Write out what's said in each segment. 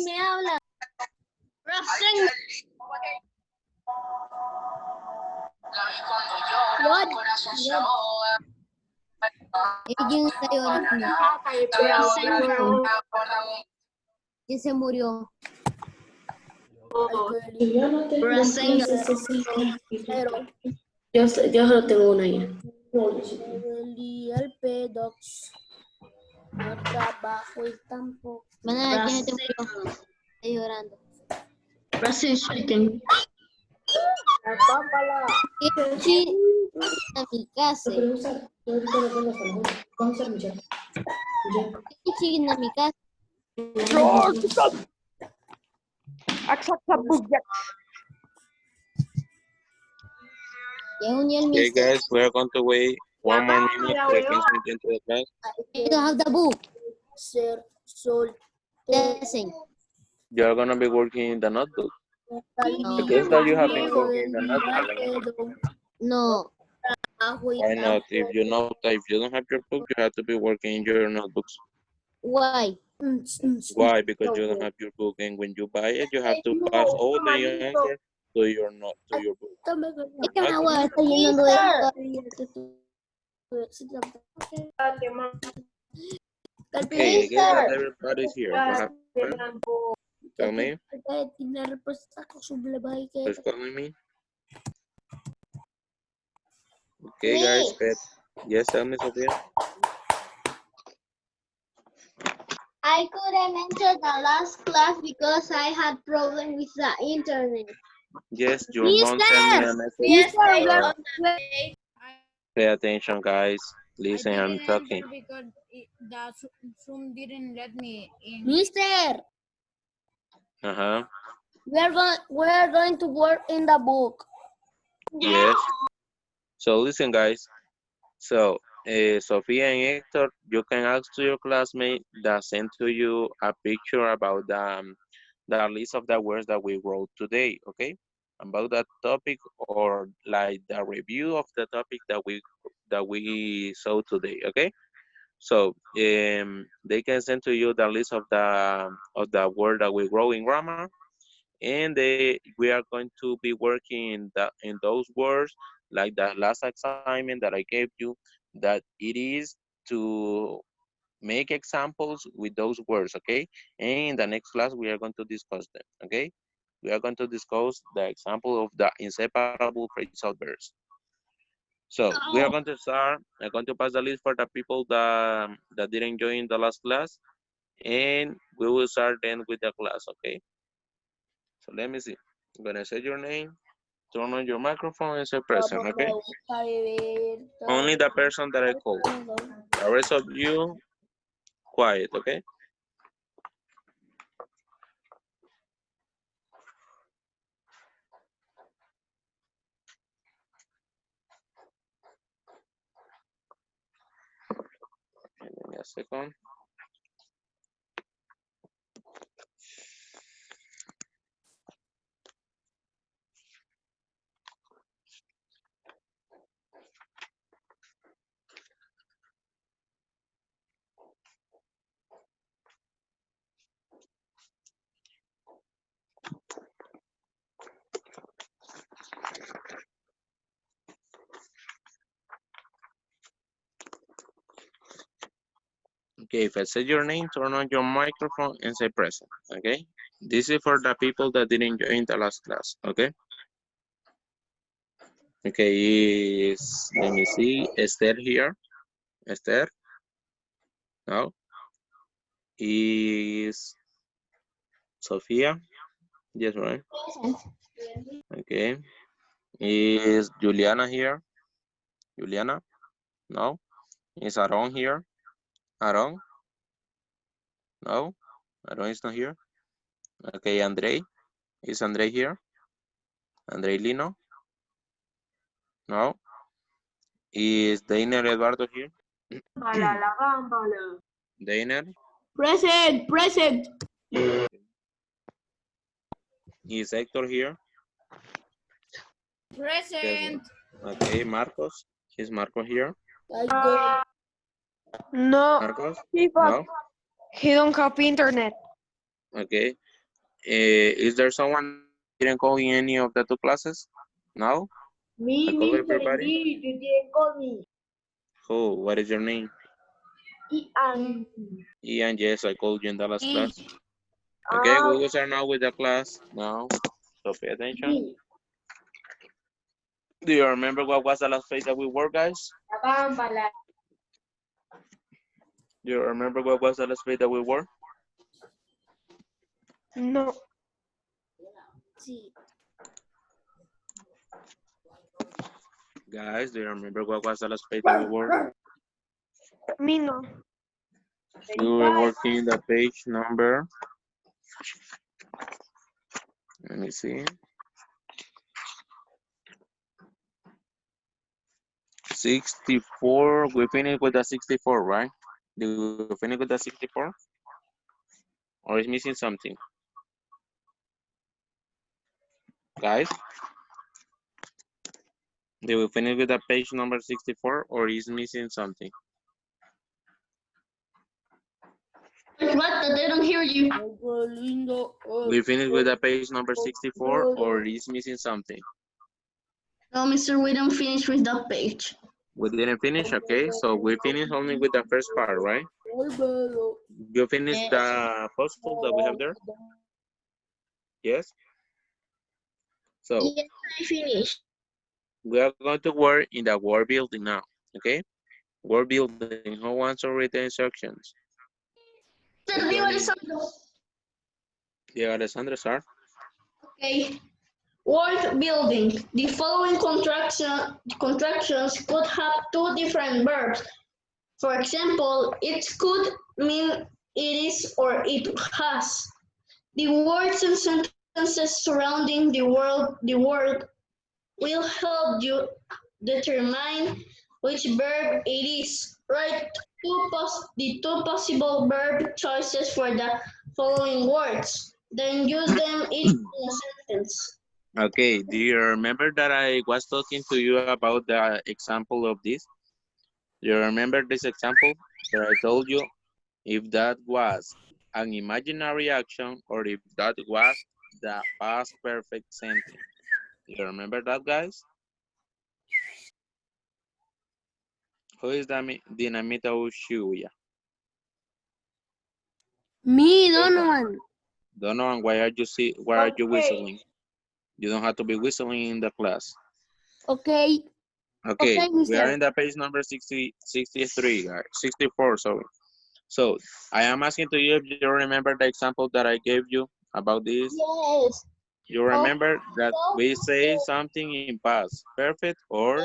me habla. Rosen. What? ¿Quién está llorando? ¿Quién se murió? Yo solo tengo una ya. El pedox. No trabajo y tampoco. Maná, ¿quién se murió? Está llorando. Sí, a mi casa. Sí, a mi casa. Okay, guys, we are going to wait 1 more minute for the kids to enter the class. You don't have the book. Ser, sol, listen. You're going to be working in the notebook. No. Because that you have been working in the notebook. No. Why not? If you don't have your book, you have to be working in your notebooks. Why? Why? Because you don't have your book, and when you buy it, you have to pass all the answers to your book. Es que mi abuela está llenando de Okay, I guess that everybody's here. What happened? Tell me. Who's calling me? Okay, guys. Yes, tell me, Sophia. I couldn't enter the last class because I had problem with the internet. Yes, your mom sent me a message. Pay attention, guys. Listen, I'm talking. Because the Zoom didn't let me in. Mister, Uh-huh. we are going to work in the book. Yes. So listen, guys. So, Sophia and Hector, you can ask to your classmate that sent to you a picture about the list of the words that we wrote today, okay? About that topic, or like the review of the topic that we saw today, okay? So they can send to you the list of the word that we wrote in grammar, and we are going to be working in those words, like the last assignment that I gave you, that it is to make examples with those words, okay? And in the next class, we are going to discuss them, okay? We are going to discuss the example of the inseparable phrasal verbs. So we are going to start. I'm going to pass the list for the people that didn't join the last class, and we will start then with the class, okay? So let me see. I'm gonna say your name, turn on your microphone, and say present, okay? Only the person that I call. The rest of you, quiet, okay? Give me a second. Okay, if I say your name, turn on your microphone and say present, okay? This is for the people that didn't join the last class, okay? Okay, let me see, Esther here? Esther? No? Is Sophia? Yes, right? Okay. Is Juliana here? Juliana? No? Is Aaron here? Aaron? No? Aaron is not here. Okay, Andre? Is Andre here? Andre Lino? No? Is Dainer Eduardo here? Dainer? Present. Is Hector here? Present. Okay, Marcos? Is Marco here? No, Marcos? he No? don't have internet. Okay. Is there someone didn't call in any of the two classes? No? I call everybody. You didn't call me. Who? What is your name? Ian. Ian, yes, I called you in the last Me. class. Okay, we will start now with the class. Now, so pay attention. Do you remember what was the last page that we wore, guys? Do you remember what was the last page that we wore? No. Guys, do you remember what was the last page that we wore? Me no. We were working the page number. Let me see. 64. We finished with the 64, right? Did we finish with the 64? Or is missing something? Guys? Did we finish with the page number 64 or is missing something? What? They don't hear you. We finished with the page number 64 or is missing something? No, Mr. We don't finish with that page. We didn't finish, okay? So we finished only with the first part, right? You finished Yes. the puzzle that we have there? Yes? So Yes, I finished. we are going to work in the word building now, okay? Word building, who wants to read the instructions? Diego Alessandro. Diego Alessandro, sir. Okay. Word building. The following contractions could have two different verbs. For example, it could mean it is or it has. The words and sentences surrounding the word will help you determine which verb it is. Write the two possible verb choices for the following words. Then use them each in a sentence. Okay, do you remember that I was talking to you about the example of this? Do you remember this example that I told you if that was an imaginary action or if that was the past perfect sentence? Do you remember that, guys? Who is Dinamita Ushuya? Me, Donovan. Donovan, why are you whistling? You don't have to be whistling in the class. Okay. Okay, Okay, we are mister. in the page number 63, guys. 64, sorry. So I am asking to you if you remember the example that I gave you about this. Yes. You remember that we say something in past perfect or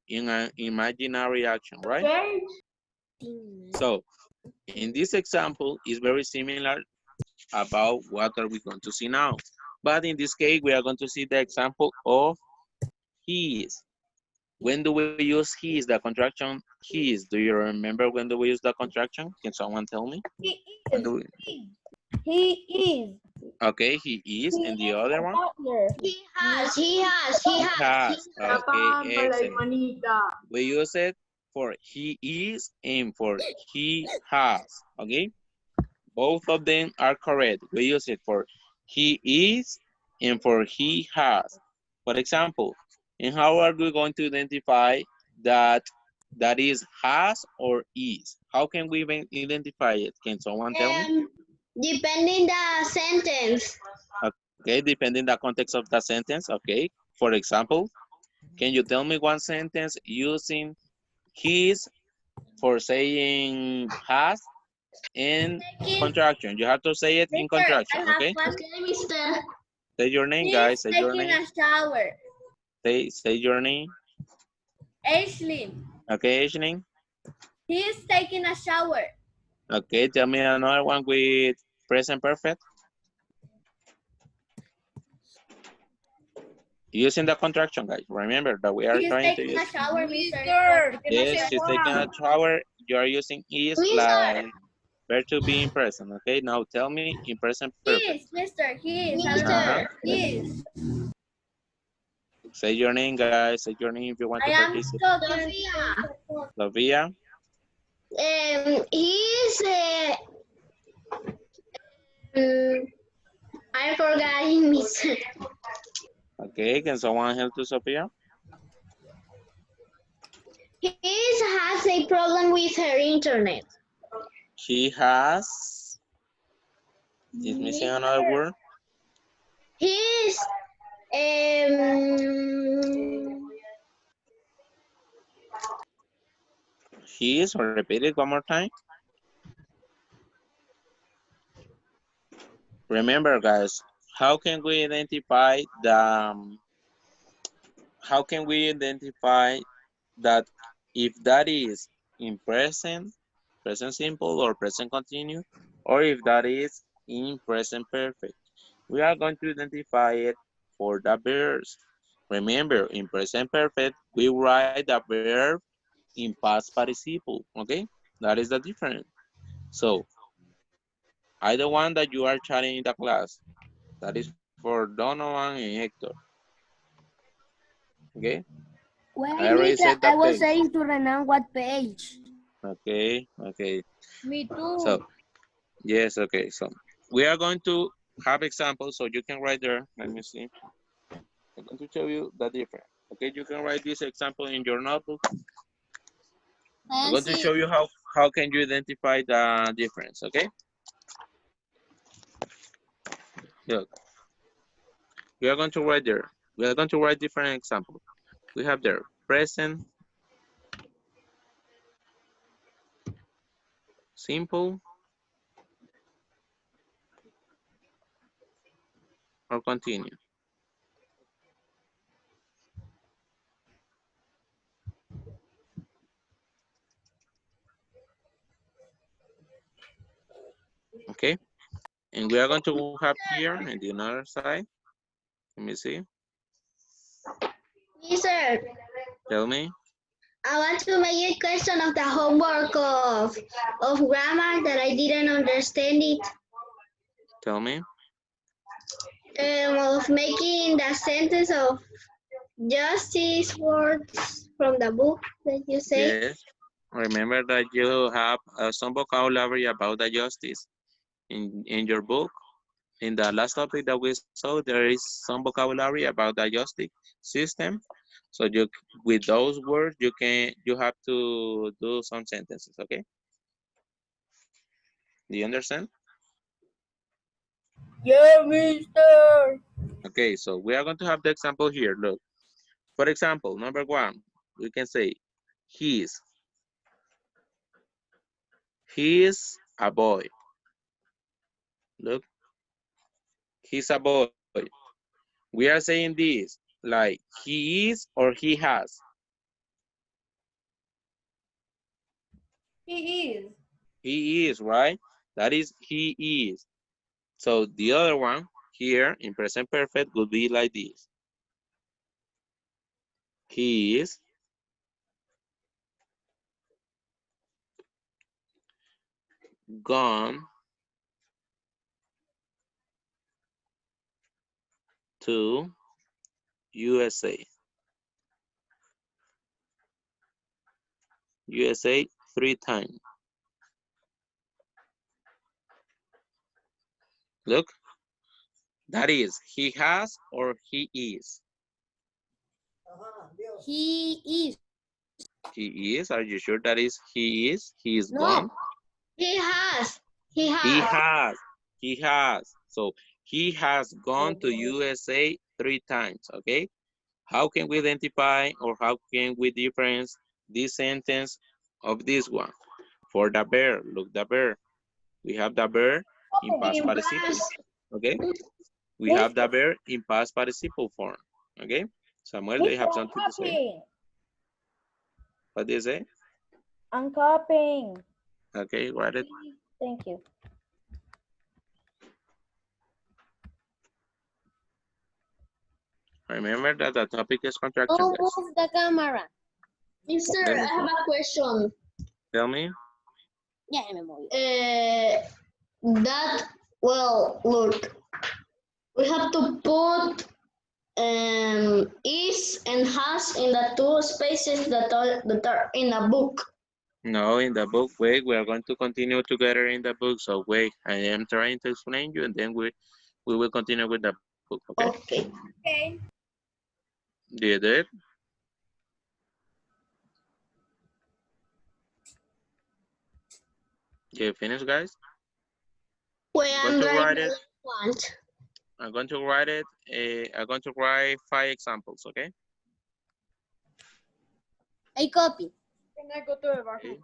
in an imaginary action, right? So in this example, it's very similar about what are we going to see now. But in this case, we are going to see the example of his. When do we use his, the contraction his? Do you remember when do we use the contraction? Can someone tell me? When do we... He is. Okay, he is, and the other one? He has. He has. Okay, excellent. We use it for he is and for he has, okay? Both of them are correct. We use it for he is and for he has. For example, and how are we going to identify that is has or is? How can we even identify it? Can someone tell me? Depending the sentence. Okay, depending the context of the sentence. Okay, for example, can you tell me one sentence using his for saying has and contraction? You have to say it in contraction, okay? Okay, mister. Say your name, guys. Say your name. A shower. Say your name. Ashley. Okay, Ashley. He is taking a shower. Okay, tell me another one with present perfect. Using the contraction, guys. Remember that we are trying to use. Taking a shower, Mr. Yes, she's taking a shower. You are using is like verb to be in present. Okay, now tell me in present perfect. Mister. He is. He is. Say your name, guys. Say your name if you want to participate. Sophia. Sofia. He's I forgot it, Miss. Okay, can someone help to Sophia? He has a problem with her internet. He has, is missing another word? He's He is, repeat it one more time. Remember, guys, how can we identify that if that is in present simple or present continuous, or if that is in present perfect? We are going to identify it for the verbs. Remember, in present perfect, we write the verb in past participle, okay? That is the difference. So, I the one that you are chatting in the class. That is for Donovan and Hector. Okay? I Wait, already Mitra, said I that was page. saying to Renan what page. Okay. Me So, too. yes, okay. So, we are going to have examples so you can write there. Let me see. I'm going to show you the difference. Okay, you can write this example in your notebook. I'm going to show you how can you identify the difference, okay? Look, we are going to write there. We are going to write different examples. We have there present, simple, or continue. Okay, and we are going to have here on the other side. Let me see. Mister, Tell me. I want to make a question of the homework of grammar that I didn't understand it. Tell me. Of making the sentence of justice words from the book that you say. Yes. Remember that you have some vocabulary about the justice in your book. In the last topic that we saw, there is some vocabulary about the justice system. So you, with those words, you have to do some sentences. Okay. Do you understand? Yeah, Mister. Okay. So we are going to have the example here. Look. For example, number one, we can say he is a boy. Look, he's a boy. We are saying this like he is or he has. He is. He is, right? That is he is. So the other one here in present perfect would be like this. He is gone to USA. USA 3 times. Look, that is he has or he is. He is. He is. Are you sure that is he is? He is No. gone. He has. He He has. has. He has. So he has gone to USA 3 times. Okay. How can we identify or how can we difference this sentence of this one? For the verb, look the verb. We have the verb in past In participle. past. Okay. We have the verb in past participle form. Okay. Samuel, do you have something to say? What do you say? I'm copying. Okay, write it. Thank you. Remember that the topic is contraction, Don't guys. move the camera. Mister, Let I me have see. a question. Tell me. Yeah, me moví. That, well, look, we have to put is and has in the two spaces that are in the book. No, in the book, wait, we are going to continue together in the book. So wait, I am trying to explain you and then We will continue with the book, okay? Okay. Okay. Do you do it? You finish, guys? Wait, I'm I'm going to write writing it. one. I'm going to write it. I'm going to write 5 examples, okay? I copy. Okay.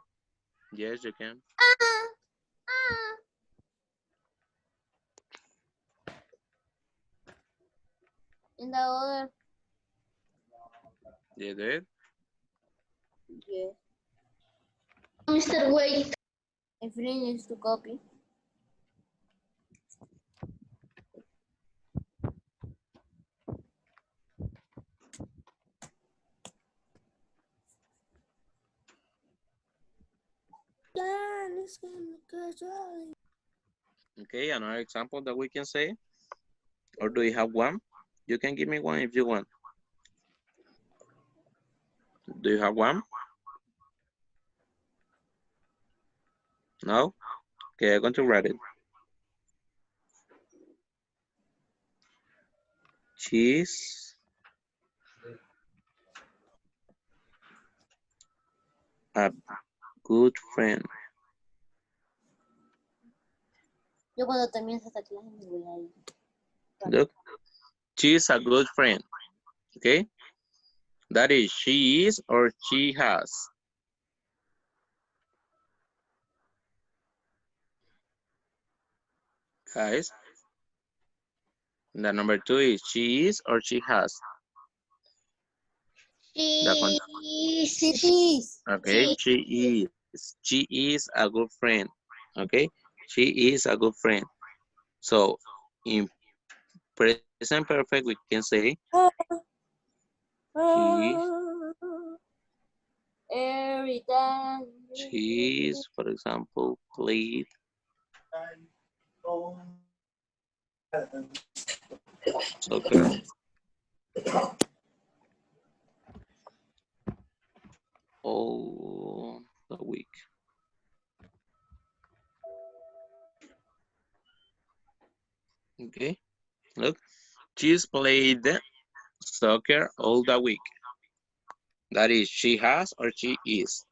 Yes, you can. In the other. Do you do it? Yes. Mr. Wait. I finished to copy. Okay, another example that we can say. Or do you have one? You can give me one if you want. Do you have one? No? Okay, I'm going to write it. She's a good friend. Yo cuando termine esta clase me voy a ir. Look, she's a good friend. Okay? That is, she is or she has. Guys, the number 2 is she is or she has. That one. Okay, she is. She is a good friend. Okay, she is a good friend. So, in present perfect, we can say Every time. she's, for example, played soccer all the week. Okay, look, she's played soccer all the week. That is, she has or she is.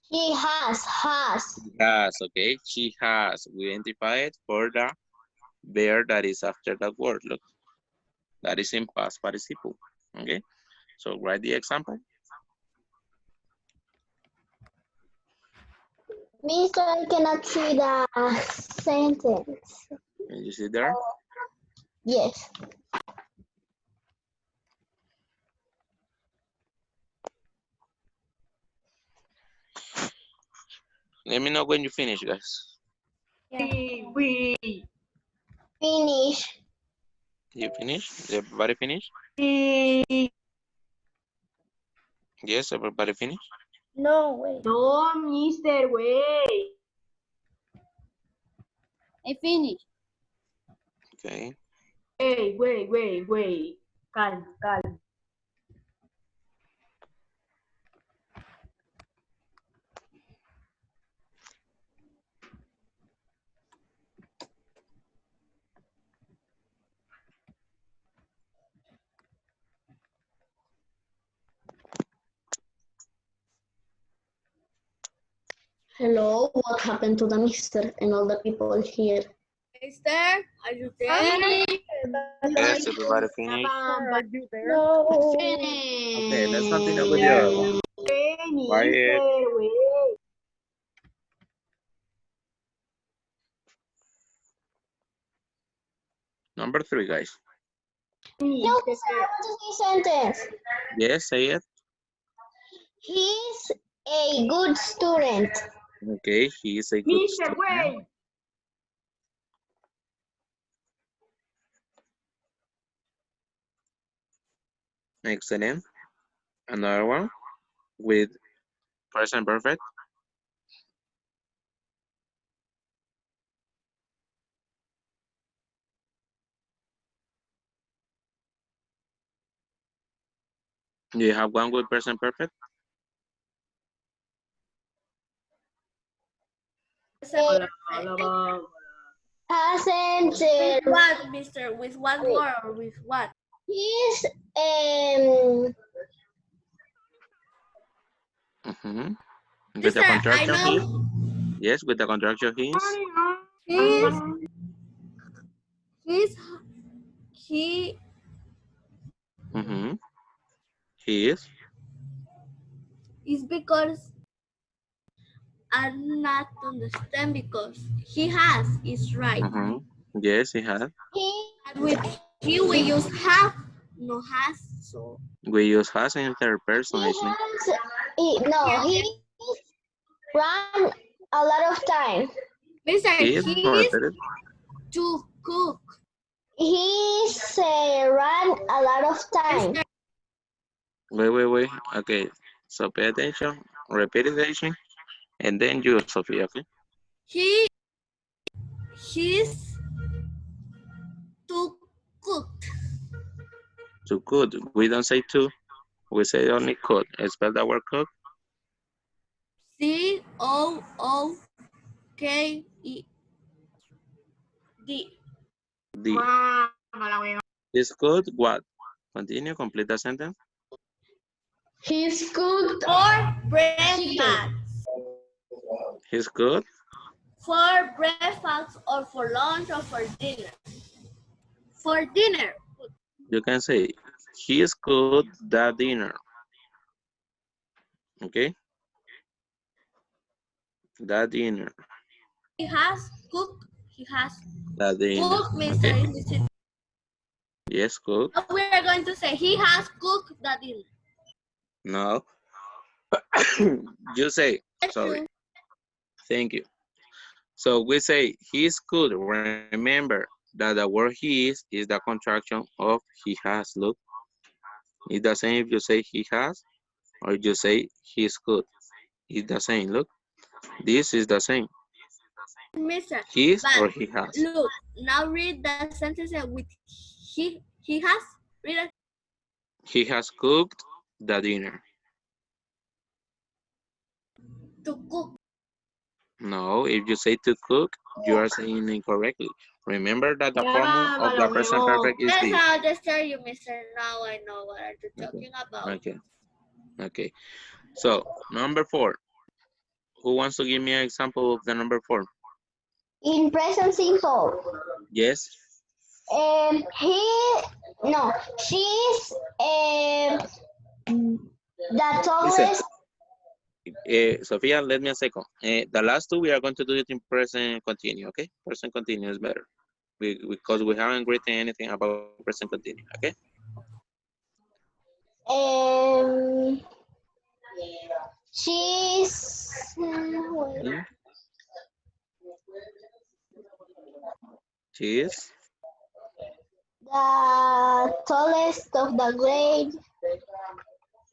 He has. She has, okay, she has. We identify it for the verb that is after that word. Look, that is in past participle. Okay, so write the example. Mister, I cannot see the sentence. Can you see there? Yes. Let me know when you finish, guys. Finish. You finish? Everybody finish? Yes, everybody finish? No, wait. No, Mister, wait. I finished. Okay. Wait. Calm. Hello, what happened to the mister and all the people here? Mister, are you there? Yes, everybody finish? No. Okay, let's continue with the other one. Quiet. Number 3, guys. No, sir, I want to say sentence. Yes, say it. He's a good student. Okay, he is a good student. Excellent. Another one with present perfect. Do you have one with present perfect? hasn't With what, mister? With what more or with what? he's Mhm. With Mister, the I contraction he. know Yes, with the contraction his. he's he's he Mhm. He is. is because I not understand because he has is right. Mhm. Yes, he has. And with he we use have, no has, so We use has in third person, actually. he ran a lot of time. Mister, He is. he is Repeat it. to cook. He's ran a lot of time. Mister, Wait. Okay. So pay attention. Repeat it, Ashley. And then you, Sophia, okay? he's to cook. To cook. We don't say to. We say only cook. Spell the word cook. COOKD. The is good. What? Continue. Complete the sentence. He's cooked For breakfast. He's good. For breakfast or for lunch or for dinner. For dinner. You can say he's good the dinner. Okay. The dinner. He has cooked. He has The dinner. cooked, Mister. Okay. Yes, cook. Now we are going to say he has cooked the dinner. No. You say. Sorry. Thank you. So we say he's good. Remember that the word he is the contraction of he has. Look, it's the same if you say he has or you say he's good. It's the same. Look, this is the same. Mister, He's but or he has. look, now read the sentence with he has. Read it. He has cooked the dinner. To cook. No, if you say to cook, you are saying incorrectly. Remember that the form of the present perfect is Yes, this. I understand you, Mister. Now I know what are you talking about. Okay. So number 4. Who wants to give me an example of the number 4? in present simple. Yes. She's the Listen, tallest. Sophia, let me a second. The last two, we are going to do it in present continue, okay? Present continue is better. Because we haven't written anything about present continue, okay? She's Hmm? She is? the tallest of the grade.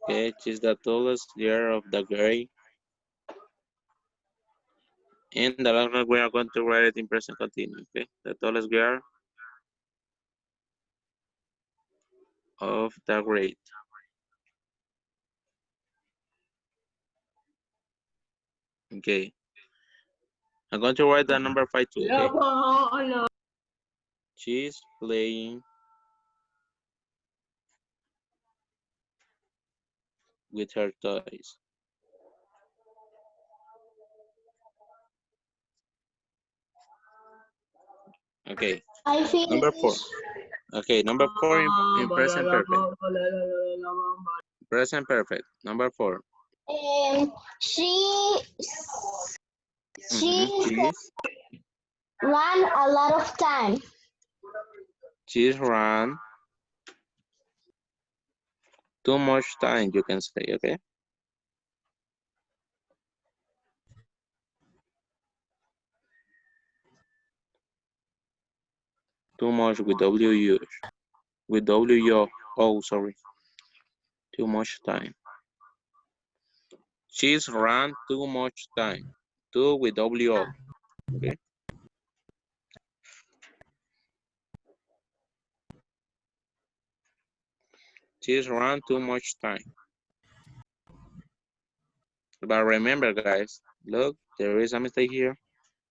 Okay, she's the tallest girl of the grade. And the last one, we are going to write it in present continue, okay? The tallest girl of the grade. Okay. I'm going to write the number 5 too, okay? She's playing with her toys. Okay, I number 4. finished. Okay, number 4 in present perfect. Present perfect. Number 4. She She's ran a lot of time. run too much time, you can say, okay? Too much with W-U. With W-O, sorry. Too much time. She's run too much time. Too with W-O, okay? She's run too much time. But remember, guys, look, there is a mistake here.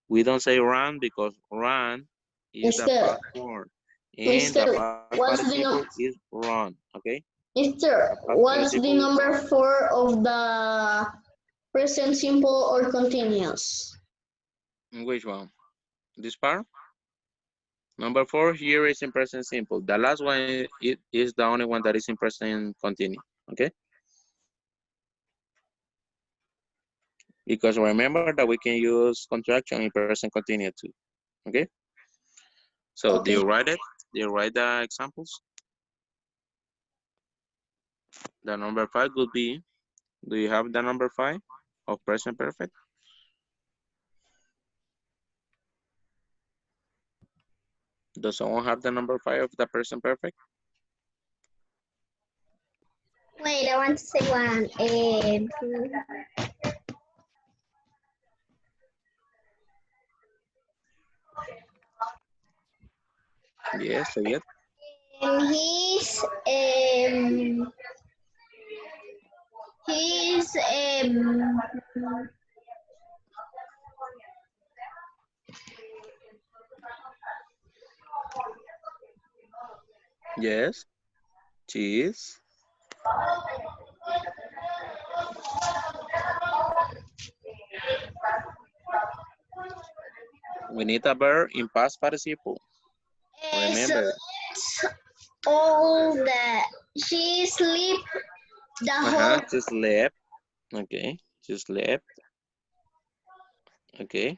We don't say run because run is the Mister, past form. And Mister, the past what's the participle is run. Okay? Mister, The past what's the participle is number run. 4 of the present simple or continuous? Which one? This part? Number 4 here is in present simple. The last one it is the only one that is in present continuous. Okay? Because remember that we can use contraction in present continuous too. Okay? So do Okay. you write it? Do you write the examples? The number 5 would be, do you have the number 5 of present perfect? Does someone have the number 5 of the present perfect? Wait, I want to say one. Yes, say it. He's Yes. Cheese. We need a verb in past participle. so Remember. it's all that she sleep the whole. She slept. Okay. She slept. Okay.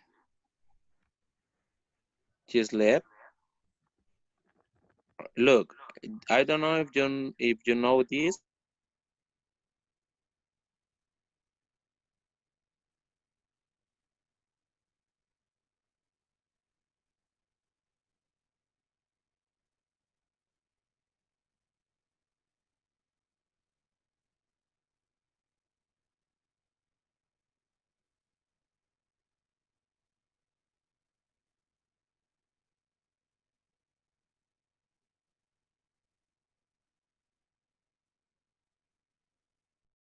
She slept. Look, I don't know if you know this,